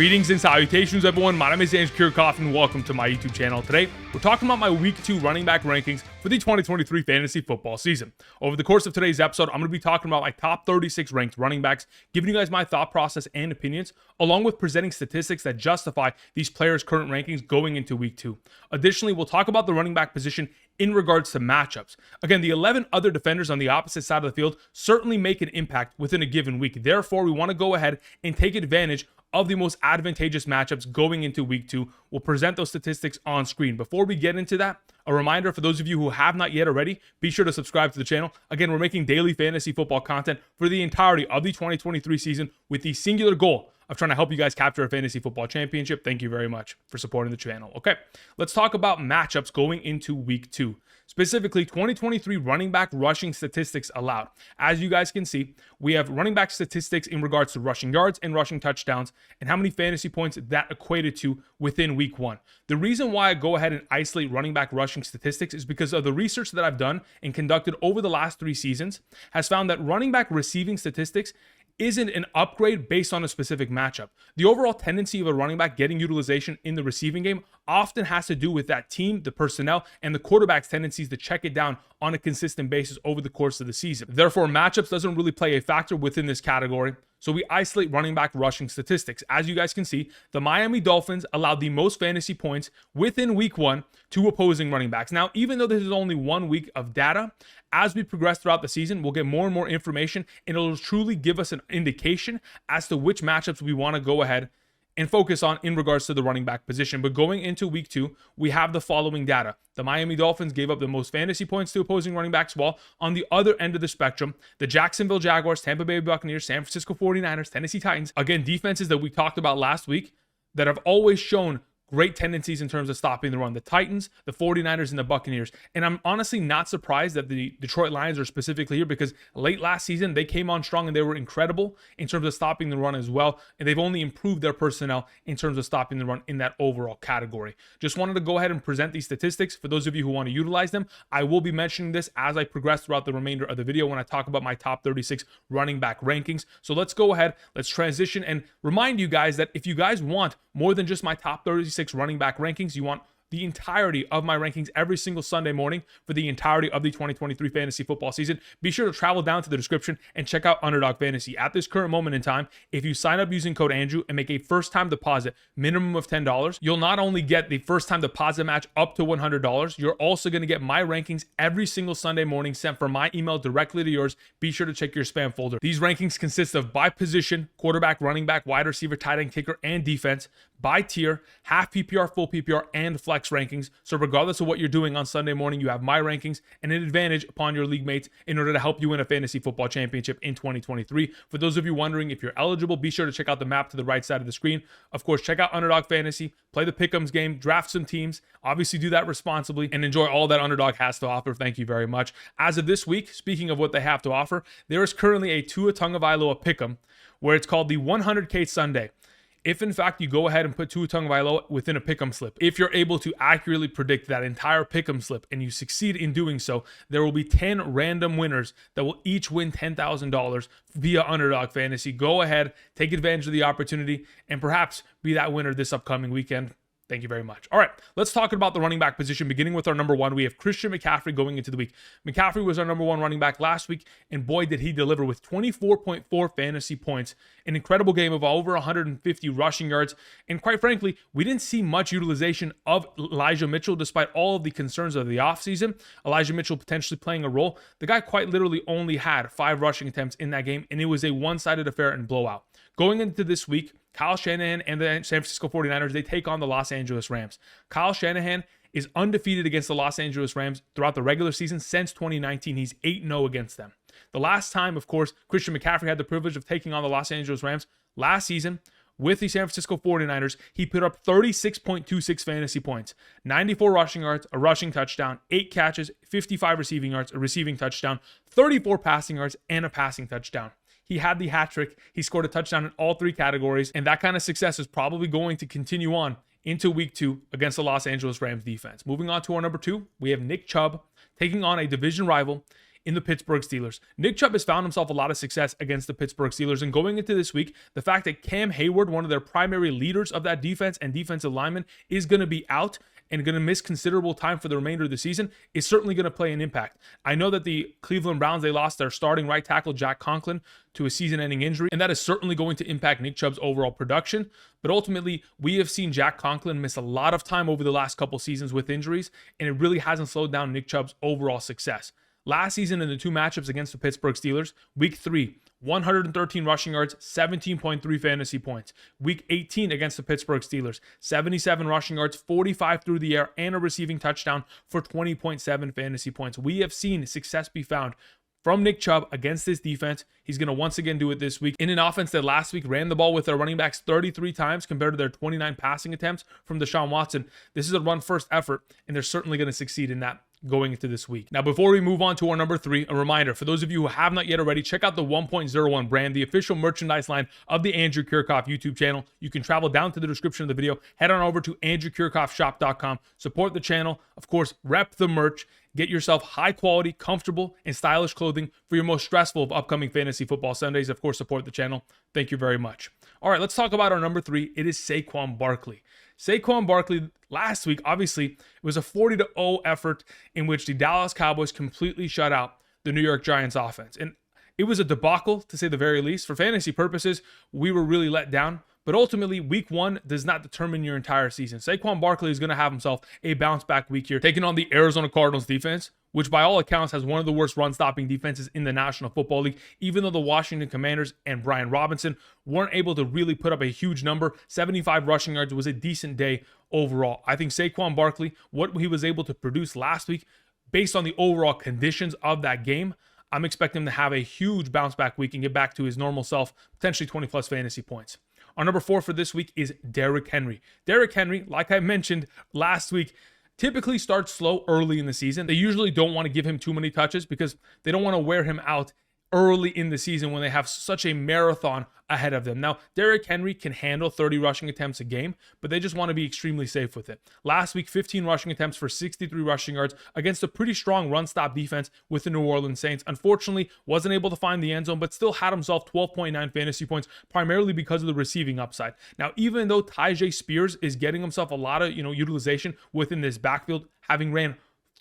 Greetings and salutations, everyone. My name is James Kirchhoff, and welcome to my YouTube channel. Today, we're talking about my Week 2 running back rankings for the 2023 fantasy football season. Over the course of today's episode, I'm going to be talking about my top 36 ranked running backs, giving you guys my thought process and opinions, along with presenting statistics that justify these players' current rankings going into Week 2. Additionally, we'll talk about the running back position in regards to matchups. Again, the 11 other defenders on the opposite side of the field certainly make an impact within a given week. Therefore, we want to go ahead and take advantage of the most advantageous matchups going into Week 2. We'll present those statistics on screen. Before we get into that, a reminder for those of you who have not yet already, be sure to subscribe to the channel. Again, we're making daily fantasy football content for the entirety of the 2023 season with the singular goal of trying to help you guys capture a fantasy football championship. Thank you very much for supporting the channel. Okay, let's talk about matchups going into Week 2. Specifically, 2023 running back rushing statistics allowed. As you guys can see, we have running back statistics in regards to rushing yards and rushing touchdowns and how many fantasy points that equated to within Week 1. The reason why I go ahead and isolate running back rushing statistics is because of the research that I've done and conducted over the last 3 seasons has found that running back receiving statistics isn't an upgrade based on a specific matchup. The overall tendency of a running back getting utilization in the receiving game often has to do with that team, the personnel, and the quarterback's tendencies to check it down on a consistent basis over the course of the season. Therefore, matchups doesn't really play a factor within this category. So we isolate running back rushing statistics. As you guys can see, the Miami Dolphins allowed the most fantasy points within Week 1 to opposing running backs. Now, even though this is only 1 week of data, as we progress throughout the season, we'll get more and more information, and it'll truly give us an indication as to which matchups we want to go ahead and focus on in regards to the running back position. But going into Week 2, we have the following data. The Miami Dolphins gave up the most fantasy points to opposing running backs, while on the other end of the spectrum, the Jacksonville Jaguars, Tampa Bay Buccaneers, San Francisco 49ers, Tennessee Titans, again, defenses that we talked about last week that have always shown great tendencies in terms of stopping the run. The Titans, the 49ers, and the Buccaneers. And I'm honestly not surprised that the Detroit Lions are specifically here, because late last season, they came on strong and they were incredible in terms of stopping the run as well. And they've only improved their personnel in terms of stopping the run in that overall category. Just wanted to go ahead and present these statistics for those of you who want to utilize them. I will be mentioning this as I progress throughout the remainder of the video when I talk about my top 36 running back rankings. So let's go ahead, let's transition and remind you guys that if you guys want more than just my top 36 running back rankings, you want the entirety of my rankings every single Sunday morning for the entirety of the 2023 fantasy football season, be sure to travel down to the description and check out Underdog Fantasy. At this current moment in time, if you sign up using code Andrew and make a first-time deposit minimum of $10, you'll not only get the first-time deposit match up to $100, you're also going to get my rankings every single Sunday morning sent from my email directly to yours. Be sure to check your spam folder. These rankings consist of by position, quarterback, running back, wide receiver, tight end, kicker, and defense, by tier, half PPR, full PPR, and flex rankings. So regardless of what you're doing on Sunday morning, you have my rankings and an advantage upon your league mates in order to help you win a fantasy football championship in 2023. For those of you wondering if you're eligible, be sure to check out the map to the right side of the screen. Of course, check out Underdog Fantasy, play the Pick'ems game, draft some teams, obviously do that responsibly, and enjoy all that Underdog has to offer. Thank you very much. As of this week, speaking of what they have to offer, there is currently a Tua Tagovailoa Pick'em where it's called the 100K Sunday. If in fact you go ahead and put Tua Tagovailoa within a pick'em slip, if you're able to accurately predict that entire pick'em slip and you succeed in doing so, there will be 10 random winners that will each win $10,000 via Underdog Fantasy. Go ahead, take advantage of the opportunity, and perhaps be that winner this upcoming weekend. Thank you very much. All right, let's talk about the running back position. Beginning with our number 1, we have Christian McCaffrey going into the week. McCaffrey was our number 1 running back last week, and boy, did he deliver with 24.4 fantasy points. An incredible game of over 150 rushing yards. And quite frankly, we didn't see much utilization of Elijah Mitchell despite all of the concerns of the offseason. Elijah Mitchell potentially playing a role. The guy quite literally only had 5 rushing attempts in that game, and it was a one-sided affair and blowout. Going into this week, Kyle Shanahan and the San Francisco 49ers, they take on the Los Angeles Rams. Kyle Shanahan is undefeated against the Los Angeles Rams throughout the regular season since 2019. He's 8-0 against them. The last time, of course, Christian McCaffrey had the privilege of taking on the Los Angeles Rams last season with the San Francisco 49ers, he put up 36.26 fantasy points, 94 rushing yards, a rushing touchdown, 8 catches, 55 receiving yards, a receiving touchdown, 34 passing yards, and a passing touchdown. He had the hat trick. He scored a touchdown in all 3 categories, and that kind of success is probably going to continue on into Week 2 against the Los Angeles Rams defense. Moving on to our number 2, we have Nick Chubb taking on a division rival in the Pittsburgh Steelers. Nick Chubb has found himself a lot of success against the Pittsburgh Steelers, and going into this week, the fact that Cam Hayward, one of their primary leaders of that defense and defensive lineman, is going to be out and going to miss considerable time for the remainder of the season is certainly going to play an impact. I know that the Cleveland Browns, they lost their starting right tackle, Jack Conklin, to a season-ending injury, and that is certainly going to impact Nick Chubb's overall production. But ultimately, we have seen Jack Conklin miss a lot of time over the last couple seasons with injuries, and it really hasn't slowed down Nick Chubb's overall success. Last season in the 2 matchups against the Pittsburgh Steelers, Week 3, 113 rushing yards, 17.3 fantasy points. Week 18 against the Pittsburgh Steelers, 77 rushing yards, 45 through the air, and a receiving touchdown for 20.7 fantasy points. We have seen success be found from Nick Chubb against this defense. He's going to once again do it this week in an offense that last week ran the ball with their running backs 33 times compared to their 29 passing attempts from Deshaun Watson. This is a run-first effort, and they're certainly going to succeed in that going into this week. Now, before we move on to our number 3, a reminder for those of you who have not yet already, check out the 1.01 brand, the official merchandise line of the Andrew Kirchhoff YouTube channel. You can travel down to the description of the video, head on over to andrewkirchhoffshop.com, support the channel, of course, rep the merch, get yourself high quality, comfortable, and stylish clothing for your most stressful of upcoming fantasy football Sundays. Of course, support the channel. Thank you very much. All right, let's talk about our number 3. It is Saquon Barkley. Saquon Barkley last week, obviously, it was a 40-0 effort in which the Dallas Cowboys completely shut out the New York Giants offense. And it was a debacle, to say the very least. For fantasy purposes, we were really let down. But ultimately, week 1 does not determine your entire season. Saquon Barkley is going to have himself a bounce-back week here, taking on the Arizona Cardinals defense, which by all accounts has one of the worst run-stopping defenses in the National Football League, even though the Washington Commanders and Brian Robinson weren't able to really put up a huge number. 75 rushing yards was a decent day overall. I think Saquon Barkley, what he was able to produce last week, based on the overall conditions of that game, I'm expecting him to have a huge bounce-back week and get back to his normal self, potentially 20-plus fantasy points. Our number 4 for this week is Derrick Henry. Derrick Henry, like I mentioned last week, typically starts slow early in the season. They usually don't want to give him too many touches because they don't want to wear him out early in the season when they have such a marathon ahead of them. Now, Derrick Henry can handle 30 rushing attempts a game, but they just want to be extremely safe with it. Last week, 15 rushing attempts for 63 rushing yards against a pretty strong run-stop defense with the New Orleans Saints. Unfortunately, wasn't able to find the end zone, but still had himself 12.9 fantasy points, primarily because of the receiving upside. Now, even though Tyjae Spears is getting himself a lot of utilization within this backfield, having ran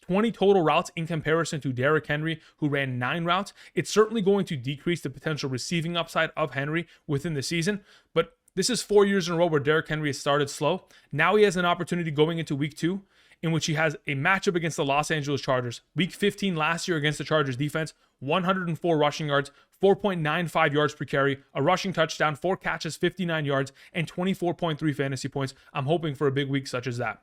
20 total routes in comparison to Derrick Henry, who ran 9 routes, it's certainly going to decrease the potential receiving upside of Henry within the season. But this is 4 years in a row where Derrick Henry has started slow. Now he has an opportunity going into week 2, in which he has a matchup against the Los Angeles Chargers. Week 15 last year against the Chargers defense, 104 rushing yards, 4.95 yards per carry, a rushing touchdown, 4 catches, 59 yards, and 24.3 fantasy points. I'm hoping for a big week such as that.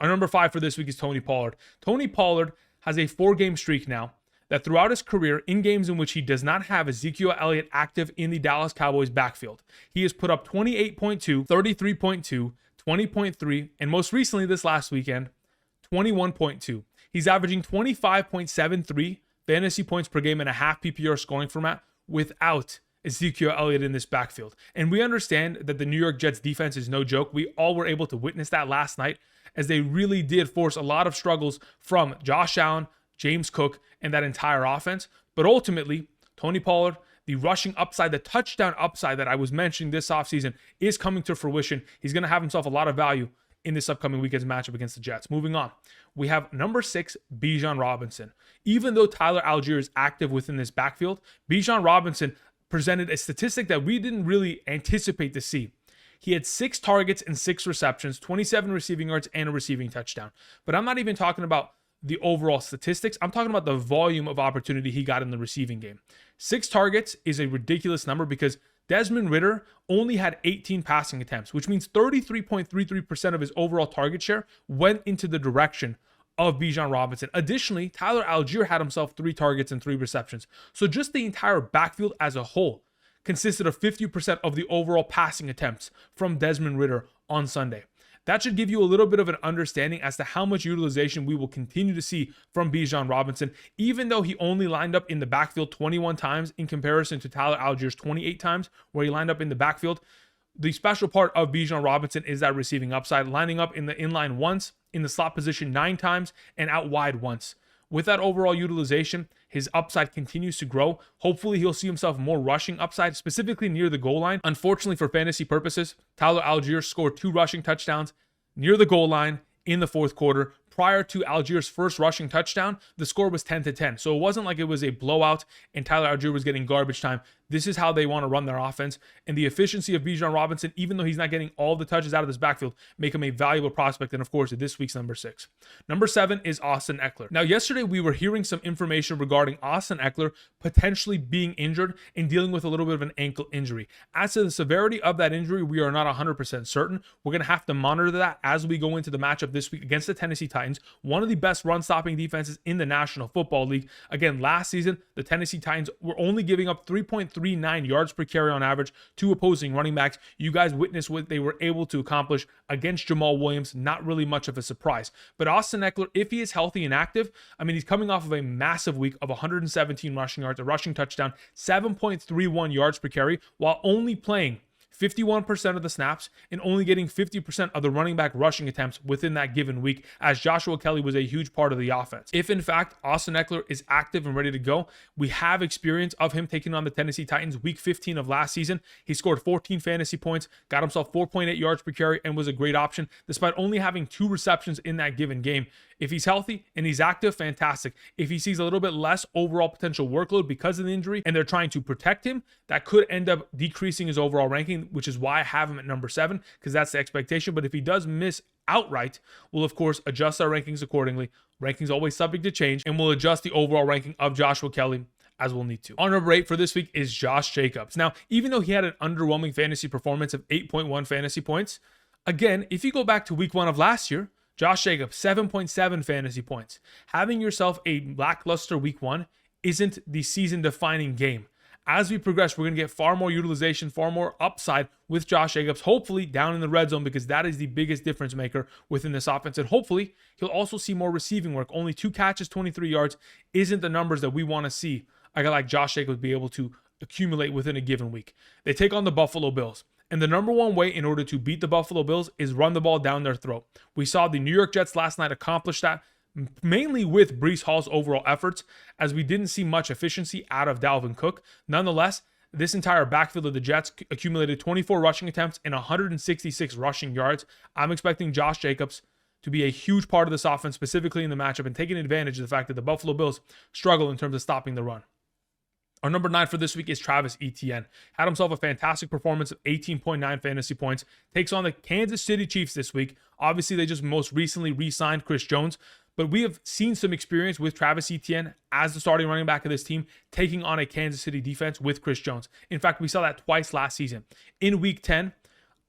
Our number 5 for this week is Tony Pollard. Tony Pollard has a 4-game streak now that throughout his career, in games in which he does not have Ezekiel Elliott active in the Dallas Cowboys backfield, he has put up 28.2, 33.2, 20.3, and most recently this last weekend, 21.2. He's averaging 25.73 fantasy points per game in a half PPR scoring format without Ezekiel Elliott in this backfield. And we understand that the New York Jets defense is no joke. We all were able to witness that last night, as they really did force a lot of struggles from Josh Allen, James Cook, and that entire offense. But ultimately, Tony Pollard, the rushing upside, the touchdown upside that I was mentioning this offseason is coming to fruition. He's going to have himself a lot of value in this upcoming weekend's matchup against the Jets. Moving on, we have number 6, Bijan Robinson. Even though Tyler Allgeier is active within this backfield, Bijan Robinson presented a statistic that we didn't really anticipate to see. He had 6 targets and 6 receptions, 27 receiving yards, and a receiving touchdown. But I'm not even talking about the overall statistics. I'm talking about the volume of opportunity he got in the receiving game. 6 targets is a ridiculous number because Desmond Ridder only had 18 passing attempts, which means 33.33% of his overall target share went into the direction of Bijan Robinson. Additionally, Tyler Allgeier had himself 3 targets and 3 receptions. So just the entire backfield as a whole consisted of 50% of the overall passing attempts from Desmond Ridder on Sunday. That should give you a little bit of an understanding as to how much utilization we will continue to see from Bijan Robinson, even though he only lined up in the backfield 21 times in comparison to Tyler Allgeier's 28 times where he lined up in the backfield. The special part of Bijan Robinson is that receiving upside, lining up in the inline once, in the slot position 9 times, and out wide once. with that overall utilization, his upside continues to grow. Hopefully, he'll see himself more rushing upside, specifically near the goal line. Unfortunately, for fantasy purposes, Tyler Allgeier scored 2 rushing touchdowns near the goal line in the fourth quarter. Prior to Allgeier's first rushing touchdown, the score was 10-10. So it wasn't like it was a blowout and Tyler Allgeier was getting garbage time. This is how they want to run their offense. And the efficiency of Bijan Robinson, even though he's not getting all the touches out of this backfield, make him a valuable prospect. And of course, this week's number 6. Number 7 is Austin Ekeler. Now, yesterday we were hearing some information regarding Austin Ekeler potentially being injured and dealing with a little bit of an ankle injury. As to the severity of that injury, we are not 100% certain. We're going to have to monitor that as we go into the matchup this week against the Tennessee Titans, one of the best run-stopping defenses in the National Football League. Again, last season, the Tennessee Titans were only giving up 3.39 yards per carry on average to opposing running backs. You guys witnessed what they were able to accomplish against Jamaal Williams. Not really much of a surprise. But Austin Ekeler, if he is healthy and active, I mean, he's coming off of a massive week of 117 rushing yards, a rushing touchdown, 7.31 yards per carry, while only playing 51% of the snaps and only getting 50% of the running back rushing attempts within that given week, as Joshua Kelly was a huge part of the offense. If in fact Austin Ekeler is active and ready to go, we have experience of him taking on the Tennessee Titans week 15 of last season. He scored 14 fantasy points, got himself 4.8 yards per carry, and was a great option despite only having 2 receptions in that given game. If he's healthy and he's active, fantastic. If he sees a little bit less overall potential workload because of the injury and they're trying to protect him, that could end up decreasing his overall ranking, which is why I have him at number 7, because that's the expectation. But if he does miss outright, we'll of course adjust our rankings accordingly. Rankings always subject to change, and we'll adjust the overall ranking of Joshua Kelly as we'll need to. On number 8 for this week is Josh Jacobs. Now, even though he had an underwhelming fantasy performance of 8.1 fantasy points, again, if you go back to week 1 of last year, Josh Jacobs, 7.7 fantasy points. Having yourself a lackluster week 1 isn't the season-defining game. As we progress, we're going to get far more utilization, far more upside with Josh Jacobs, hopefully down in the red zone, because that is the biggest difference maker within this offense. And hopefully, he'll also see more receiving work. Only 2 catches, 23 yards isn't the numbers that we want to see a guy like Josh Jacobs be able to accumulate within a given week. They take on the Buffalo Bills. And the number one way in order to beat the Buffalo Bills is run the ball down their throat. We saw the New York Jets last night accomplish that, mainly with Breece Hall's overall efforts, as we didn't see much efficiency out of Dalvin Cook. Nonetheless, this entire backfield of the Jets accumulated 24 rushing attempts and 166 rushing yards. I'm expecting Josh Jacobs to be a huge part of this offense, specifically in the matchup, and taking advantage of the fact that the Buffalo Bills struggle in terms of stopping the run. Our number 9 for this week is Travis Etienne. Had himself a fantastic performance of 18.9 fantasy points. Takes on the Kansas City Chiefs this week. Obviously, they just most recently re-signed Chris Jones, but we have seen some experience with Travis Etienne as the starting running back of this team, taking on a Kansas City defense with Chris Jones. In fact, we saw that twice last season. In week 10,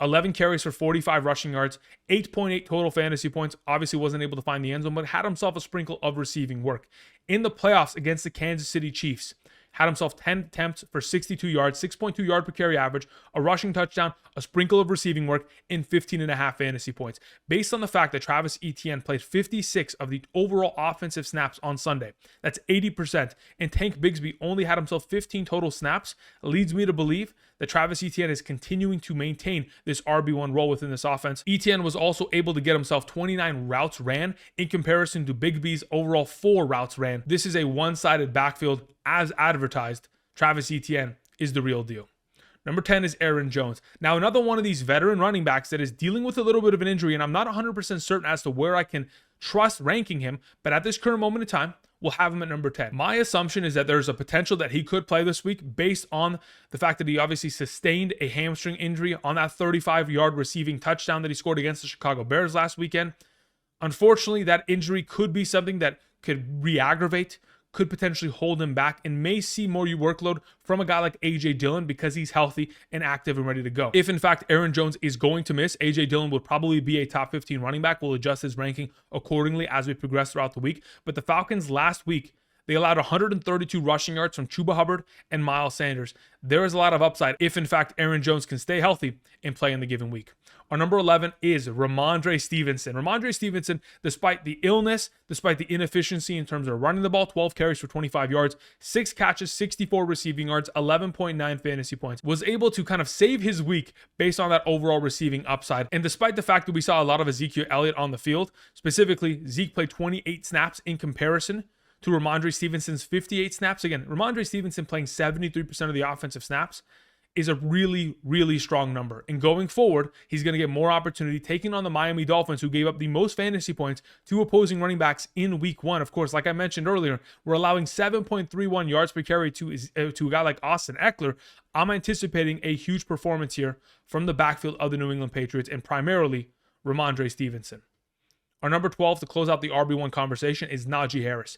11 carries for 45 rushing yards, 8.8 total fantasy points. Obviously wasn't able to find the end zone, but had himself a sprinkle of receiving work. In the playoffs against the Kansas City Chiefs, had himself 10 attempts for 62 yards, 6.2 yard per carry average, a rushing touchdown, a sprinkle of receiving work, and 15.5 fantasy points. Based on the fact that Travis Etienne played 56 of the overall offensive snaps on Sunday, that's 80%, and Tank Bigsby only had himself 15 total snaps, leads me to believe that Travis Etienne is continuing to maintain this RB1 role within this offense. Etienne was also able to get himself 29 routes ran in comparison to Bigby's overall 4 routes ran. This is a one-sided backfield as advertised. Travis Etienne is the real deal. Number 10 is Aaron Jones. Now, another one of these veteran running backs that is dealing with a little bit of an injury, and I'm not 100% certain as to where I can trust ranking him, but at this current moment in time, we'll have him at number 10. My assumption is that there's a potential that he could play this week based on the fact that he obviously sustained a hamstring injury on that 35-yard receiving touchdown that he scored against the Chicago Bears last weekend. Unfortunately, that injury could be something that could re-aggravate, could potentially hold him back, and may see more workload from a guy like A.J. Dillon because he's healthy and active and ready to go. If in fact Aaron Jones is going to miss, A.J. Dillon would probably be a top 15 running back. We'll adjust his ranking accordingly as we progress throughout the week. But the Falcons last week, they allowed 132 rushing yards from Chuba Hubbard and Miles Sanders. There is a lot of upside if in fact Aaron Jones can stay healthy and play in the given week. Our number 11 is Rhamondre Stevenson. Rhamondre Stevenson, despite the illness, despite the inefficiency in terms of running the ball, 12 carries for 25 yards, 6 catches, 64 receiving yards, 11.9 fantasy points, was able to kind of save his week based on that overall receiving upside. And despite the fact that we saw a lot of Ezekiel Elliott on the field, specifically Zeke played 28 snaps in comparison to Rhamondre Stevenson's 58 snaps. Again, Rhamondre Stevenson playing 73% of the offensive snaps is a really, really strong number. And going forward, he's going to get more opportunity taking on the Miami Dolphins, who gave up the most fantasy points to opposing running backs in week 1. Of course, like I mentioned earlier, we're allowing 7.31 yards per carry to a guy like Austin Ekeler. I'm anticipating a huge performance here from the backfield of the New England Patriots, and primarily Rhamondre Stevenson. Our number 12 to close out the RB1 conversation is Najee Harris.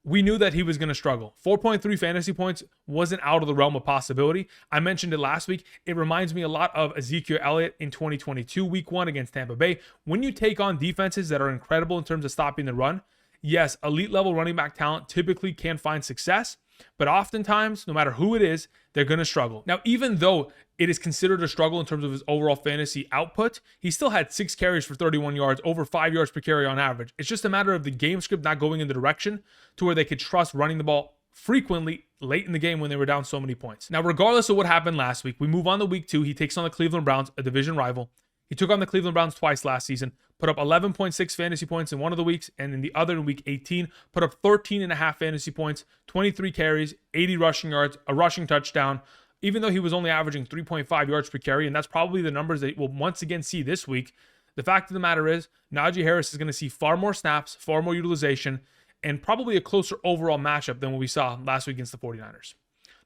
We knew that he was going to struggle. 4.3 fantasy points wasn't out of the realm of possibility. I mentioned it last week. It reminds me a lot of Ezekiel Elliott in 2022, week 1 against Tampa Bay. When you take on defenses that are incredible in terms of stopping the run, yes, elite level running back talent typically can find success, but oftentimes, no matter who it is, they're going to struggle. Now, even though it is considered a struggle in terms of his overall fantasy output, he still had 6 carries for 31 yards, over 5 yards per carry on average. It's just a matter of the game script not going in the direction to where they could trust running the ball frequently late in the game when they were down so many points. Now, regardless of what happened last week, we move on to week 2. He takes on the Cleveland Browns, a division rival. He took on the Cleveland Browns twice last season, put up 11.6 fantasy points in one of the weeks, and in the other, in week 18, put up 13.5 fantasy points, 23 carries, 80 rushing yards, a rushing touchdown, even though he was only averaging 3.5 yards per carry, and that's probably the numbers that we'll once again see this week. The fact of the matter is, Najee Harris is going to see far more snaps, far more utilization, and probably a closer overall matchup than what we saw last week against the 49ers.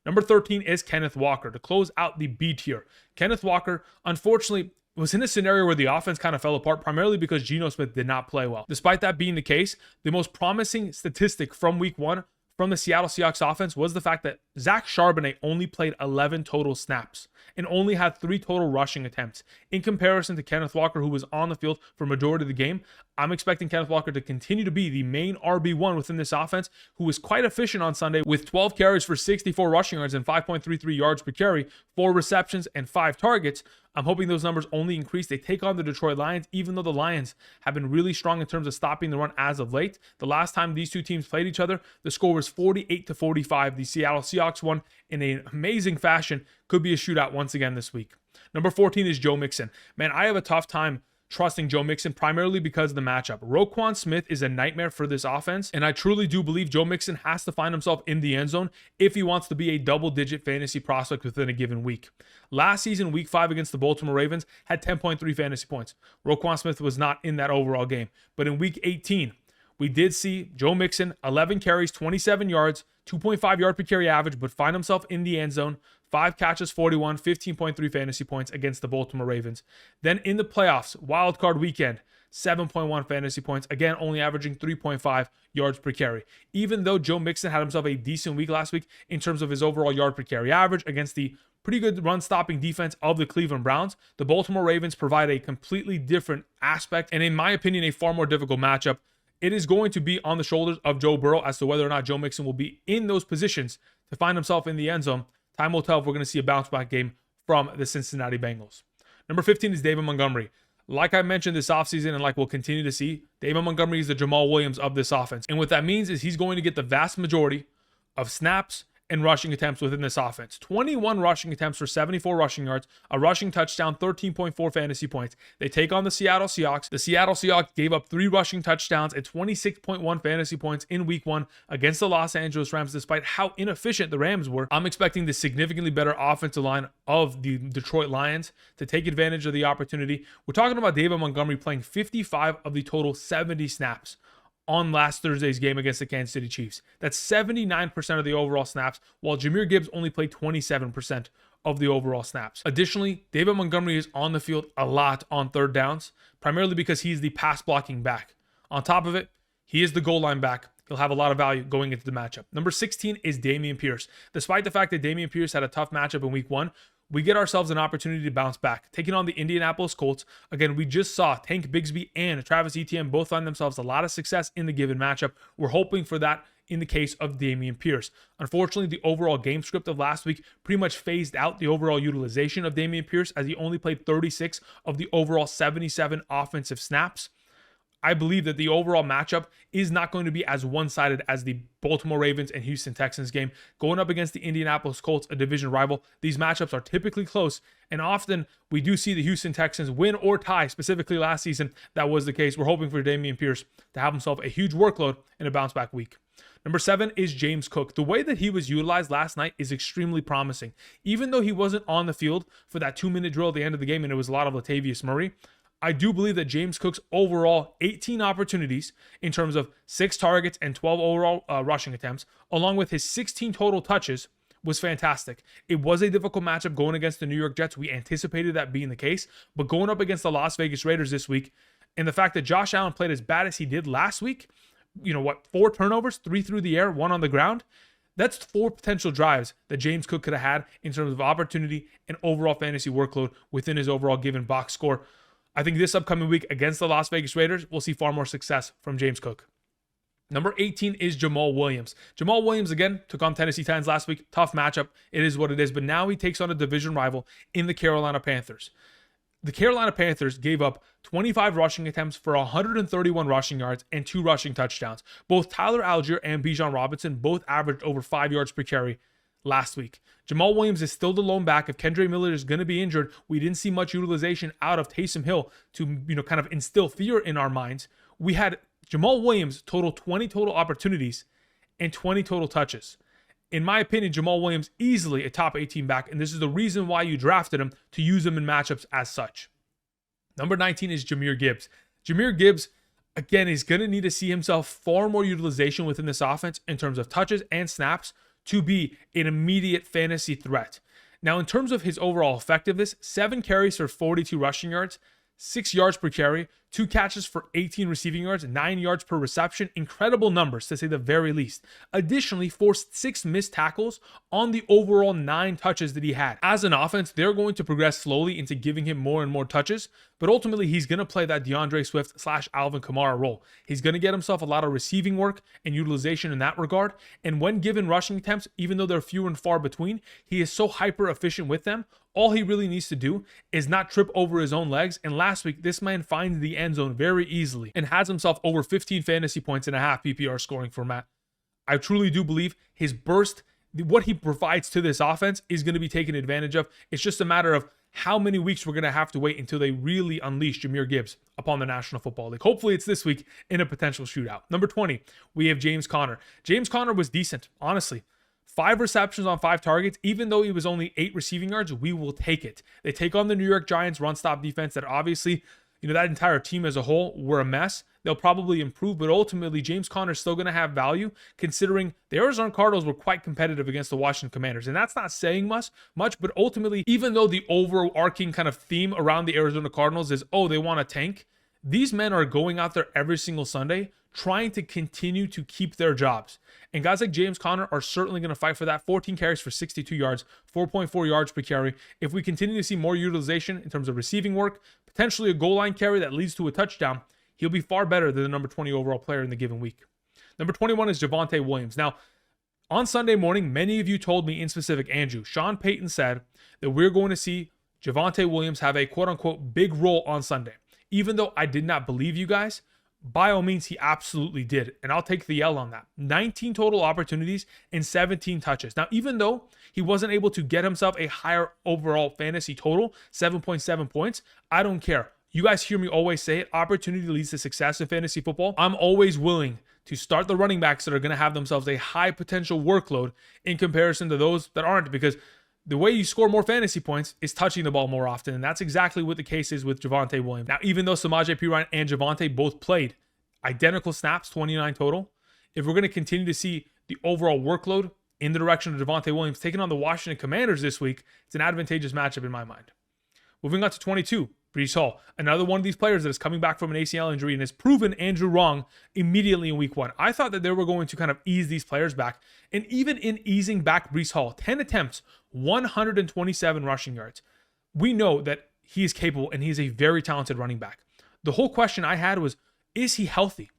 Number 13 is Kenneth Walker to close out the B tier. Kenneth Walker, unfortunately, was in a scenario where the offense kind of fell apart, primarily because Geno Smith did not play well. Despite that being the case, the most promising statistic from week 1 from the Seattle Seahawks offense was the fact that Zach Charbonnet only played 11 total snaps and only had 3 total rushing attempts. In comparison to Kenneth Walker, who was on the field for majority of the game, I'm expecting Kenneth Walker to continue to be the main RB1 within this offense, who was quite efficient on Sunday with 12 carries for 64 rushing yards and 5.33 yards per carry, 4 receptions, and 5 targets. I'm hoping those numbers only increase. They take on the Detroit Lions, even though the Lions have been really strong in terms of stopping the run as of late. The last time these two teams played each other, the score was 48-45. The Seattle Seahawks won in an amazing fashion. Could be a shootout once again this week. Number 14 is Joe Mixon. Man, I have a tough time trusting Joe Mixon primarily because of the matchup. Roquan Smith is a nightmare for this offense, and I truly do believe Joe Mixon has to find himself in the end zone if he wants to be a double-digit fantasy prospect within a given week. Last season, week 5 against the Baltimore Ravens, had 10.3 fantasy points. Roquan Smith was not in that overall game. But in week 18, we did see Joe Mixon, 11 carries, 27 yards, 2.5 yard per carry average, but find himself in the end zone. 5 catches, 41, 15.3 fantasy points against the Baltimore Ravens. Then in the playoffs, wild card weekend, 7.1 fantasy points, again, only averaging 3.5 yards per carry. Even though Joe Mixon had himself a decent week last week in terms of his overall yard per carry average against the pretty good run-stopping defense of the Cleveland Browns, the Baltimore Ravens provide a completely different aspect, and in my opinion, a far more difficult matchup. It is going to be on the shoulders of Joe Burrow as to whether or not Joe Mixon will be in those positions to find himself in the end zone. Time will tell if we're going to see a bounce-back game from the Cincinnati Bengals. Number 15 is David Montgomery. Like I mentioned this offseason and like we'll continue to see, David Montgomery is the Jamaal Williams of this offense. And what that means is he's going to get the vast majority of snaps and rushing attempts within this offense. 21 rushing attempts for 74 rushing yards, a rushing touchdown, 13.4 fantasy points. They take on the Seattle Seahawks. The Seattle Seahawks gave up 3 rushing touchdowns and 26.1 fantasy points in week 1 against the Los Angeles Rams, despite how inefficient the Rams were. I'm expecting the significantly better offensive line of the Detroit Lions to take advantage of the opportunity. We're talking about David Montgomery playing 55 of the total 70 snaps on last Thursday's game against the Kansas City Chiefs. That's 79% of the overall snaps, while Jahmyr Gibbs only played 27% of the overall snaps. Additionally, David Montgomery is on the field a lot on third downs, primarily because he's the pass blocking back. On top of it, he is the goal line back. He'll have a lot of value going into the matchup. Number 16 is Dameon Pierce. Despite the fact that Dameon Pierce had a tough matchup in week 1, we get ourselves an opportunity to bounce back. Taking on the Indianapolis Colts, again, we just saw Tank Bigsby and Travis Etienne both find themselves a lot of success in the given matchup. We're hoping for that in the case of Dameon Pierce. Unfortunately, the overall game script of last week pretty much phased out the overall utilization of Dameon Pierce, as he only played 36 of the overall 77 offensive snaps. I believe that the overall matchup is not going to be as one-sided as the Baltimore Ravens and Houston Texans game. Going up against the Indianapolis Colts, a division rival, these matchups are typically close, and often we do see the Houston Texans win or tie. Specifically last season, that was the case. We're hoping for Dameon Pierce to have himself a huge workload in a bounce-back week. Number 7 is James Cook. The way that he was utilized last night is extremely promising. Even though he wasn't on the field for that 2-minute drill at the end of the game and it was a lot of Latavius Murray, I do believe that James Cook's overall 18 opportunities in terms of 6 targets and 12 overall rushing attempts, along with his 16 total touches, was fantastic. It was a difficult matchup going against the New York Jets. We anticipated that being the case, but going up against the Las Vegas Raiders this week, and the fact that Josh Allen played as bad as he did last week, 4 turnovers, 3 through the air, 1 on the ground. That's 4 potential drives that James Cook could have had in terms of opportunity and overall fantasy workload within his overall given box score. I think this upcoming week against the Las Vegas Raiders, we'll see far more success from James Cook. Number 18 is Jamaal Williams. Jamaal Williams, again, took on Tennessee Titans last week. Tough matchup. It is what it is. But now he takes on a division rival in the Carolina Panthers. The Carolina Panthers gave up 25 rushing attempts for 131 rushing yards and 2 rushing touchdowns. Both Tyler Allgeier and Bijan Robinson both averaged over 5 yards per carry last week. Jamaal Williams is still the lone back. If Kendre Miller is going to be injured, we didn't see much utilization out of Taysom Hill to kind of instill fear in our minds. We had Jamaal Williams total 20 total opportunities and 20 total touches. In my opinion, Jamaal Williams easily a top 18 back, and this is the reason why you drafted him, to use him in matchups as such. Number 19 is Jahmyr Gibbs. Jahmyr Gibbs, again, is going to need to see himself far more utilization within this offense in terms of touches and snaps to be an immediate fantasy threat. Now, in terms of his overall effectiveness, 7 carries for 42 rushing yards, 6 yards per carry, 2 catches for 18 receiving yards, 9 yards per reception. Incredible numbers, to say the very least. Additionally, forced 6 missed tackles on the overall 9 touches that he had. As an offense, they're going to progress slowly into giving him more and more touches, but ultimately he's going to play that DeAndre Swift / Alvin Kamara role. He's going to get himself a lot of receiving work and utilization in that regard, and when given rushing attempts, even though they're few and far between, he is so hyper efficient with them. All he really needs to do is not trip over his own legs, and last week, this man finds the end zone very easily and has himself over 15 fantasy points and a half PPR scoring format. I truly do believe his burst, what he provides to this offense, is going to be taken advantage of. It's just a matter of how many weeks we're going to have to wait until they really unleash Jahmyr Gibbs upon the National Football League. Hopefully it's this week in a potential shootout. Number 20, we have James Conner. James Conner was decent, honestly. 5 receptions on 5 targets. Even though he was only 8 receiving yards, we will take it. They take on the New York Giants run-stop defense that obviously, that entire team as a whole were a mess. They'll probably improve, but ultimately James Conner is still going to have value, considering the Arizona Cardinals were quite competitive against the Washington Commanders. And that's not saying much, but ultimately, even though the overarching kind of theme around the Arizona Cardinals is, they want to tank, these men are going out there every single Sunday trying to continue to keep their jobs. And guys like James Conner are certainly going to fight for that. 14 carries for 62 yards, 4.4 yards per carry. If we continue to see more utilization in terms of receiving work, potentially a goal line carry that leads to a touchdown, he'll be far better than the number 20 overall player in the given week. Number 21 is Javonte Williams. Now, on Sunday morning, many of you told me in specific, Andrew, Sean Payton said that we're going to see Javonte Williams have a quote-unquote big role on Sunday. Even though I did not believe you guys, by all means, he absolutely did. And I'll take the L on that. 19 total opportunities and 17 touches. Now, even though he wasn't able to get himself a higher overall fantasy total, 7.7 points, I don't care. You guys hear me always say it. Opportunity leads to success in fantasy football. I'm always willing to start the running backs that are going to have themselves a high potential workload in comparison to those that aren't, because the way you score more fantasy points is touching the ball more often, and that's exactly what the case is with Javonte Williams. Now, even though Samaje Perine and Javonte both played identical snaps, 29 total, if we're going to continue to see the overall workload in the direction of Javonte Williams taking on the Washington Commanders this week, it's an advantageous matchup in my mind. Moving on to 22, Breece Hall, another one of these players that is coming back from an ACL injury and has proven Andrew wrong immediately in week 1. I thought that they were going to kind of ease these players back, and even in easing back Breece Hall, 10 attempts, 127 rushing yards. We know that he is capable and he's a very talented running back. The whole question I had was, is he healthy?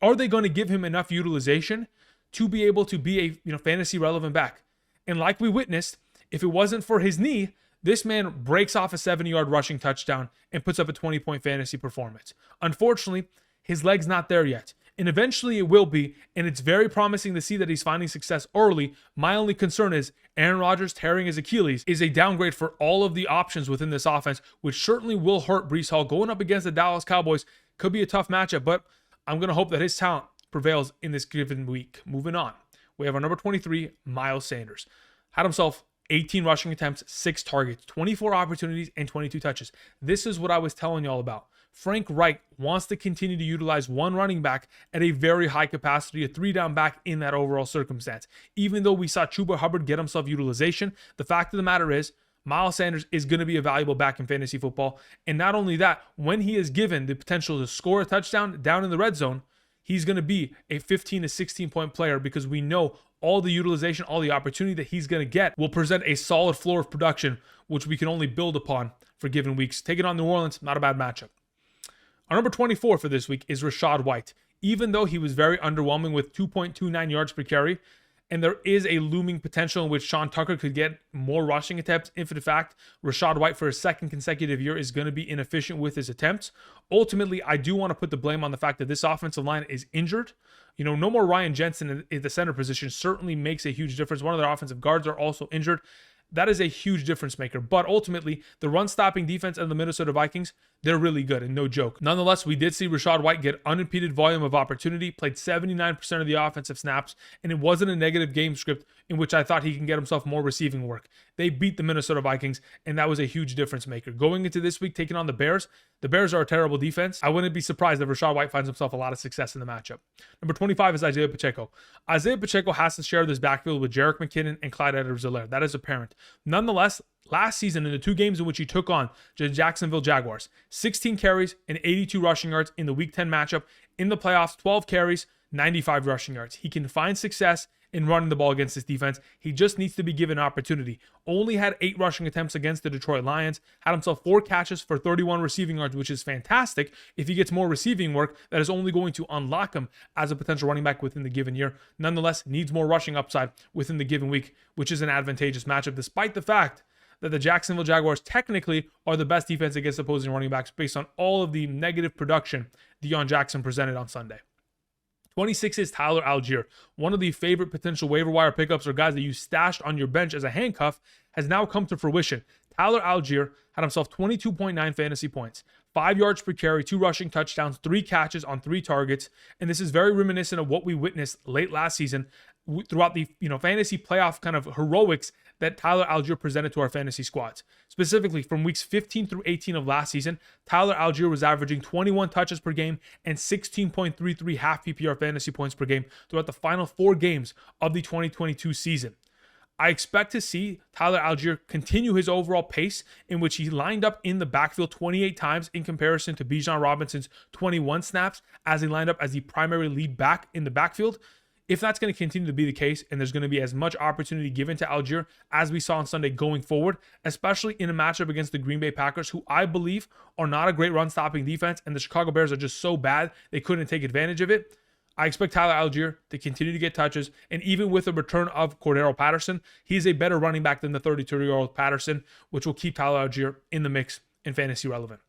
Are they going to give him enough utilization to be able to be a fantasy relevant back? And like we witnessed, if it wasn't for his knee, this man breaks off a 70-yard rushing touchdown and puts up a 20-point fantasy performance. Unfortunately, his leg's not there yet. And eventually it will be, and it's very promising to see that he's finding success early. My only concern is Aaron Rodgers tearing his Achilles is a downgrade for all of the options within this offense, which certainly will hurt Breece Hall. Going up against the Dallas Cowboys could be a tough matchup, but I'm going to hope that his talent prevails in this given week. Moving on, we have our number 23, Miles Sanders. Had himself 18 rushing attempts, 6 targets, 24 opportunities, and 22 touches. This is what I was telling y'all about. Frank Reich wants to continue to utilize one running back at a very high capacity, a 3-down back in that overall circumstance. Even though we saw Chuba Hubbard get himself utilization, the fact of the matter is, Miles Sanders is going to be a valuable back in fantasy football. And not only that, when he is given the potential to score a touchdown down in the red zone, he's going to be a 15 to 16 point player because we know all the utilization, all the opportunity that he's going to get will present a solid floor of production, which we can only build upon for given weeks. Taking on New Orleans, not a bad matchup. Our number 24 for this week is Rachaad White. Even though he was very underwhelming with 2.29 yards per carry, and there is a looming potential in which Sean Tucker could get more rushing attempts, if in fact Rachaad White for a second consecutive year is going to be inefficient with his attempts. Ultimately, I do want to put the blame on the fact that this offensive line is injured. No more Ryan Jensen in the center position certainly makes a huge difference. One of their offensive guards are also injured. That is a huge difference maker. But ultimately, the run-stopping defense of the Minnesota Vikings, they're really good and no joke. Nonetheless, we did see Rachaad White get unimpeded volume of opportunity, played 79% of the offensive snaps, and it wasn't a negative game script in which I thought he can get himself more receiving work. They beat the Minnesota Vikings, and that was a huge difference maker. Going into this week, taking on the Bears are a terrible defense. I wouldn't be surprised if Rachaad White finds himself a lot of success in the matchup. Number 25 is Isiah Pacheco. Isiah Pacheco has to share this backfield with Jerick McKinnon and Clyde Edwards-Helaire. That is apparent. Nonetheless, last season in the 2 games in which he took on the Jacksonville Jaguars, 16 carries and 82 rushing yards in the Week 10 matchup. In the playoffs, 12 carries, 95 rushing yards. He can find success in running the ball against this defense. He just needs to be given opportunity. Only had 8 rushing attempts against the Detroit Lions. Had himself 4 catches for 31 receiving yards, which is fantastic. If he gets more receiving work, that is only going to unlock him as a potential running back within the given year. Nonetheless, needs more rushing upside within the given week, which is an advantageous matchup, despite the fact that the Jacksonville Jaguars technically are the best defense against opposing running backs based on all of the negative production Deion Jackson presented on Sunday. 26 is Tyler Allgeier. One of the favorite potential waiver wire pickups or guys that you stashed on your bench as a handcuff has now come to fruition. Tyler Allgeier had himself 22.9 fantasy points, 5 yards per carry, 2 rushing touchdowns, 3 catches on 3 targets. And this is very reminiscent of what we witnessed late last season throughout the fantasy playoff kind of heroics that Tyler Allgeier presented to our fantasy squads. Specifically, from weeks 15 through 18 of last season, Tyler Allgeier was averaging 21 touches per game and 16.33 half PPR fantasy points per game throughout the final 4 games of the 2022 season. I expect to see Tyler Allgeier continue his overall pace in which he lined up in the backfield 28 times in comparison to Bijan Robinson's 21 snaps as he lined up as the primary lead back in the backfield. If that's going to continue to be the case and there's going to be as much opportunity given to Allgeier as we saw on Sunday going forward, especially in a matchup against the Green Bay Packers, who I believe are not a great run-stopping defense, and the Chicago Bears are just so bad they couldn't take advantage of it, I expect Tyler Allgeier to continue to get touches, and even with the return of Cordero Patterson, he's a better running back than the 32-year-old Patterson, which will keep Tyler Allgeier in the mix and fantasy relevant.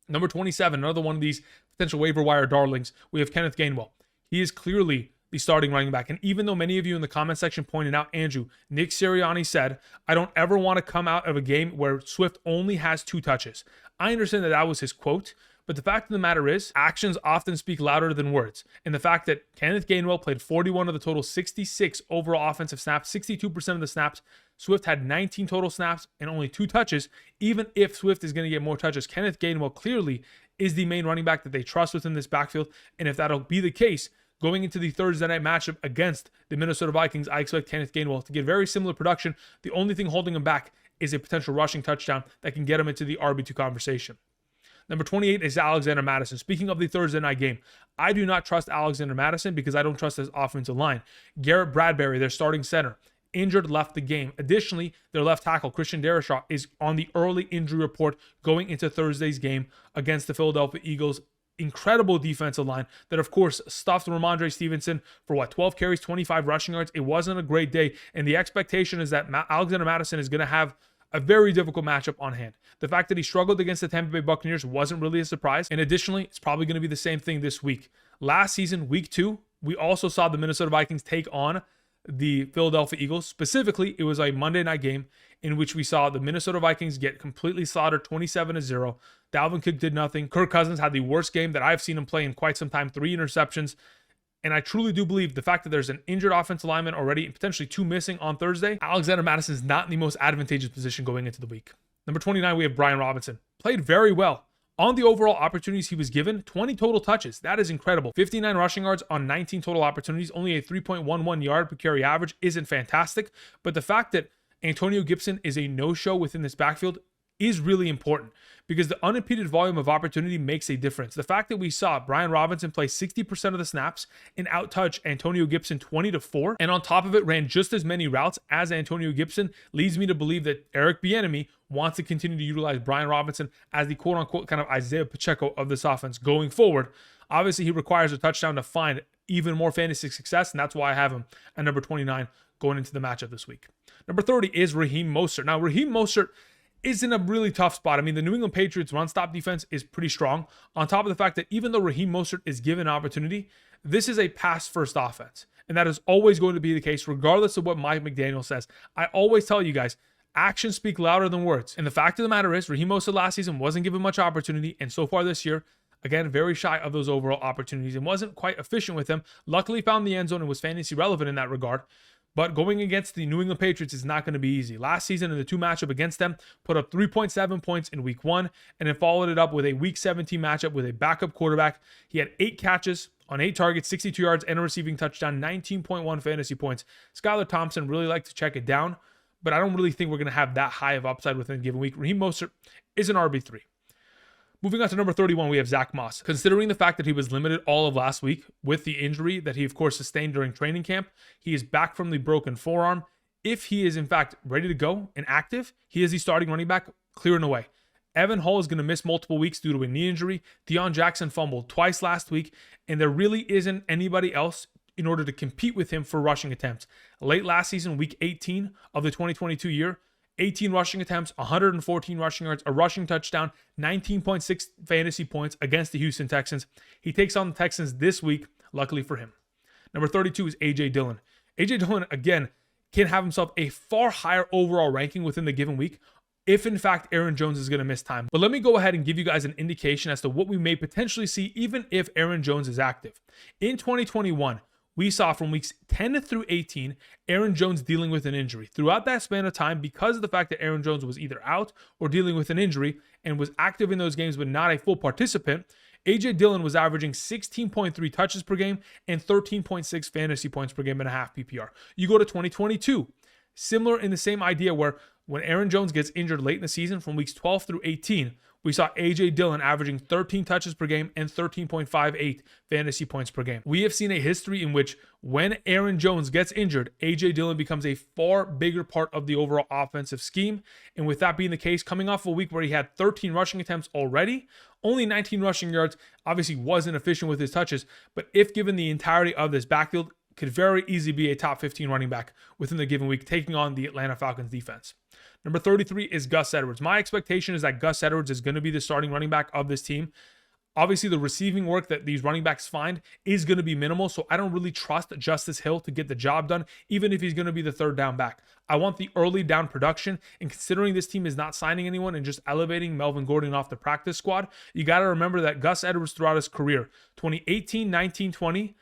Number 27, another one of these potential waiver wire darlings, we have Kenneth Gainwell. He is clearly the starting running back. And even though many of you in the comment section pointed out, Andrew, Nick Sirianni said, I don't ever want to come out of a game where Swift only has 2 touches. I understand that that was his quote, but the fact of the matter is, actions often speak louder than words. And the fact that Kenneth Gainwell played 41 of the total 66 overall offensive snaps, 62% of the snaps, Swift had 19 total snaps and only 2 touches. Even if Swift is going to get more touches, Kenneth Gainwell clearly is the main running back that they trust within this backfield. And if that'll be the case, going into the Thursday night matchup against the Minnesota Vikings, I expect Kenneth Gainwell to get very similar production. The only thing holding him back is a potential rushing touchdown that can get him into the RB2 conversation. Number 28 is Alexander Mattison. Speaking of the Thursday night game, I do not trust Alexander Mattison because I don't trust his offensive line. Garrett Bradbury, their starting center, injured, left the game. Additionally, their left tackle, Christian Darrisaw, is on the early injury report going into Thursday's game against the Philadelphia Eagles. Incredible defensive line that, of course, stuffed Rhamondre Stevenson for 12 carries, 25 rushing yards. It wasn't a great day, and the expectation is that Alexander Mattison is going to have a very difficult matchup on hand. The fact that he struggled against the Tampa Bay Buccaneers wasn't really a surprise, and additionally, it's probably going to be the same thing this week. Last season, week 2, we also saw the Minnesota Vikings take on the Philadelphia Eagles. Specifically, it was a Monday night game in which we saw the Minnesota Vikings get completely slaughtered 27-0. Dalvin Cook did nothing. Kirk Cousins had the worst game that I've seen him play in quite some time, 3 interceptions. And I truly do believe the fact that there's an injured offensive lineman already and potentially 2 missing on Thursday, Alexander Mattison is not in the most advantageous position going into the week. Number 29, we have Bijan Robinson. Played very well. On the overall opportunities he was given, 20 total touches. That is incredible. 59 rushing yards on 19 total opportunities. Only a 3.11 yard per carry average isn't fantastic. But the fact that Antonio Gibson is a no-show within this backfield is really important because the unimpeded volume of opportunity makes a difference. The fact that we saw Bijan Robinson play 60% of the snaps and outtouch Antonio Gibson 20-4, and on top of it ran just as many routes as Antonio Gibson, leads me to believe that Eric Bieniemy wants to continue to utilize Bijan Robinson as the quote-unquote kind of Isiah Pacheco of this offense going forward. Obviously, he requires a touchdown to find even more fantasy success, and that's why I have him at number 29 going into the matchup this week. Number 30 is Raheem Mostert. Now, Raheem Mostert is in a really tough spot. I mean, the New England Patriots run-stop defense is pretty strong. On top of the fact that even though Raheem Mostert is given an opportunity, this is a pass-first offense. And that is always going to be the case, regardless of what Mike McDaniel says. I always tell you guys, actions speak louder than words. And the fact of the matter is, Raheem Mostert last season wasn't given much opportunity. And so far this year, again, very shy of those overall opportunities and wasn't quite efficient with them. Luckily found the end zone and was fantasy relevant in that regard. But going against the New England Patriots is not going to be easy. Last season in the 2 matchup against them, put up 3.7 points in week 1, and then followed it up with a week 17 matchup with a backup quarterback. He had 8 catches on 8 targets, 62 yards, and a receiving touchdown, 19.1 fantasy points. Skylar Thompson really liked to check it down, but I don't really think we're going to have that high of upside within a given week. Raheem Mostert is an RB3. Moving on to number 31, we have Zack Moss. Considering the fact that he was limited all of last week with the injury that he, of course, sustained during training camp, he is back from the broken forearm. If he is, in fact, ready to go and active, he is the starting running back, clear and away. Evan Hull is going to miss multiple weeks due to a knee injury. Deion Jackson fumbled twice last week, and there really isn't anybody else in order to compete with him for rushing attempts. Late last season, week 18 of the 2022 year, 18 rushing attempts, 114 rushing yards, a rushing touchdown, 19.6 fantasy points against the Houston Texans. He takes on the Texans this week, luckily for him. Number 32 is A.J. Dillon. A.J. Dillon, again, can have himself a far higher overall ranking within the given week if, in fact, Aaron Jones is going to miss time. But let me go ahead and give you guys an indication as to what we may potentially see even if Aaron Jones is active. In 2021, we saw from weeks 10 through 18, Aaron Jones dealing with an injury. Throughout that span of time, because of the fact that Aaron Jones was either out or dealing with an injury and was active in those games but not a full participant, A.J. Dillon was averaging 16.3 touches per game and 13.6 fantasy points per game and a half PPR. You go to 2022, similar in the same idea where when Aaron Jones gets injured late in the season from weeks 12 through 18, we saw A.J. Dillon averaging 13 touches per game and 13.58 fantasy points per game. We have seen a history in which when Aaron Jones gets injured, A.J. Dillon becomes a far bigger part of the overall offensive scheme. And with that being the case, coming off a week where he had 13 rushing attempts already, only 19 rushing yards, obviously wasn't efficient with his touches. But if given the entirety of this backfield, could very easily be a top 15 running back within the given week, taking on the Atlanta Falcons defense. Number 33 is Gus Edwards. My expectation is that Gus Edwards is going to be the starting running back of this team. Obviously, the receiving work that these running backs find is going to be minimal, so I don't really trust Justice Hill to get the job done, even if he's going to be the third down back. I want the early down production, and considering this team is not signing anyone and just elevating Melvin Gordon off the practice squad, you got to remember that Gus Edwards throughout his career, 2018, 19, 20,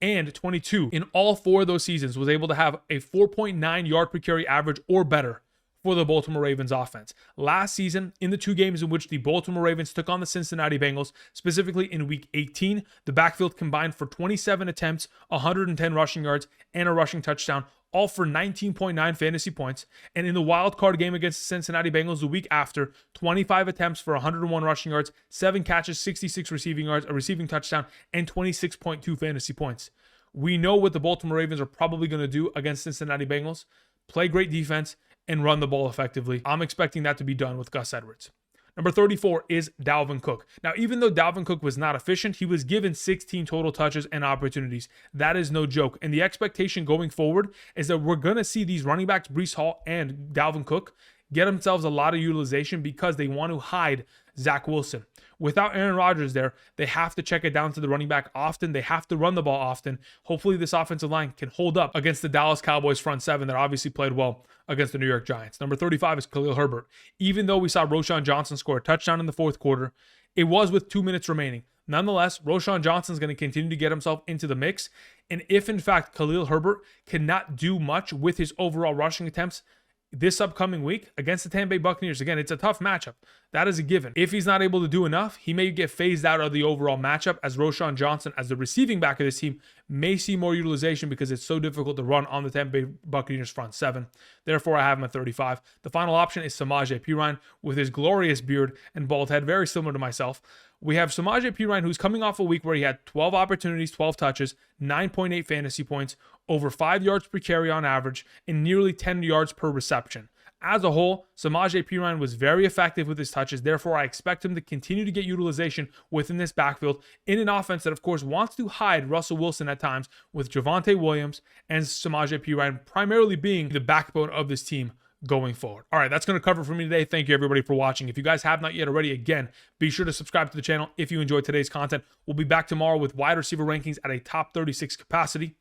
and 22, in all 4 of those seasons, was able to have a 4.9 yard per carry average or better for the Baltimore Ravens offense. Last season, in the 2 games in which the Baltimore Ravens took on the Cincinnati Bengals, specifically in week 18, the backfield combined for 27 attempts, 110 rushing yards, and a rushing touchdown, all for 19.9 fantasy points. And in the wild card game against the Cincinnati Bengals the week after, 25 attempts for 101 rushing yards, 7 catches, 66 receiving yards, a receiving touchdown, and 26.2 fantasy points. We know what the Baltimore Ravens are probably going to do against Cincinnati Bengals: play great defense and run the ball effectively. I'm expecting that to be done with Gus Edwards. Number 34 is Dalvin Cook. Now, even though Dalvin Cook was not efficient, he was given 16 total touches and opportunities. That is no joke. And the expectation going forward is that we're going to see these running backs, Breece Hall and Dalvin Cook, get themselves a lot of utilization because they want to hide Zach Wilson. Without Aaron Rodgers there, they have to check it down to the running back often. They have to run the ball often. Hopefully this offensive line can hold up against the Dallas Cowboys front 7 that obviously played well against the New York Giants. Number 35 is Khalil Herbert. Even though we saw Roschon Johnson score a touchdown in the 4th quarter, it was with 2 minutes remaining. Nonetheless, Roschon Johnson is going to continue to get himself into the mix. And if, in fact, Khalil Herbert cannot do much with his overall rushing attempts this upcoming week against the Tampa Bay Buccaneers, again, it's a tough matchup. That is a given. If he's not able to do enough, he may get phased out of the overall matchup, as Roschon Johnson, as the receiving back of this team, may see more utilization because it's so difficult to run on the Tampa Bay Buccaneers front seven. Therefore, I have him at 35. The final option is Samaje Perine with his glorious beard and bald head, very similar to myself. We have Samaje Perine, who's coming off a week where he had 12 opportunities, 12 touches, 9.8 fantasy points, over 5 yards per carry on average, and nearly 10 yards per reception. As a whole, Samaje Perine was very effective with his touches. Therefore, I expect him to continue to get utilization within this backfield in an offense that, of course, wants to hide Russell Wilson at times, with Javonte Williams and Samaje Perine primarily being the backbone of this team going forward. All right, that's going to cover it for me today. Thank you, everybody, for watching. If you guys have not yet already, again, be sure to subscribe to the channel if you enjoyed today's content. We'll be back tomorrow with wide receiver rankings at a top 36 capacity.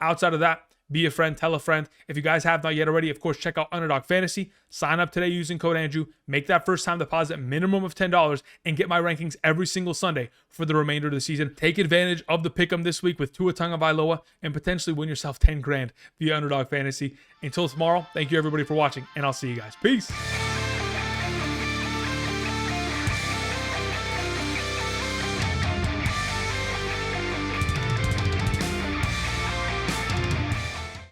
Outside of that, be a friend, tell a friend. If you guys have not yet already, of course, check out Underdog Fantasy. Sign up today using code Andrew. Make that first time deposit minimum of $10 and get my rankings every single Sunday for the remainder of the season. Take advantage of the pick'em this week with Tua Tagovailoa and potentially win yourself $10 grand via Underdog Fantasy. Until tomorrow, thank you everybody for watching, and I'll see you guys. Peace.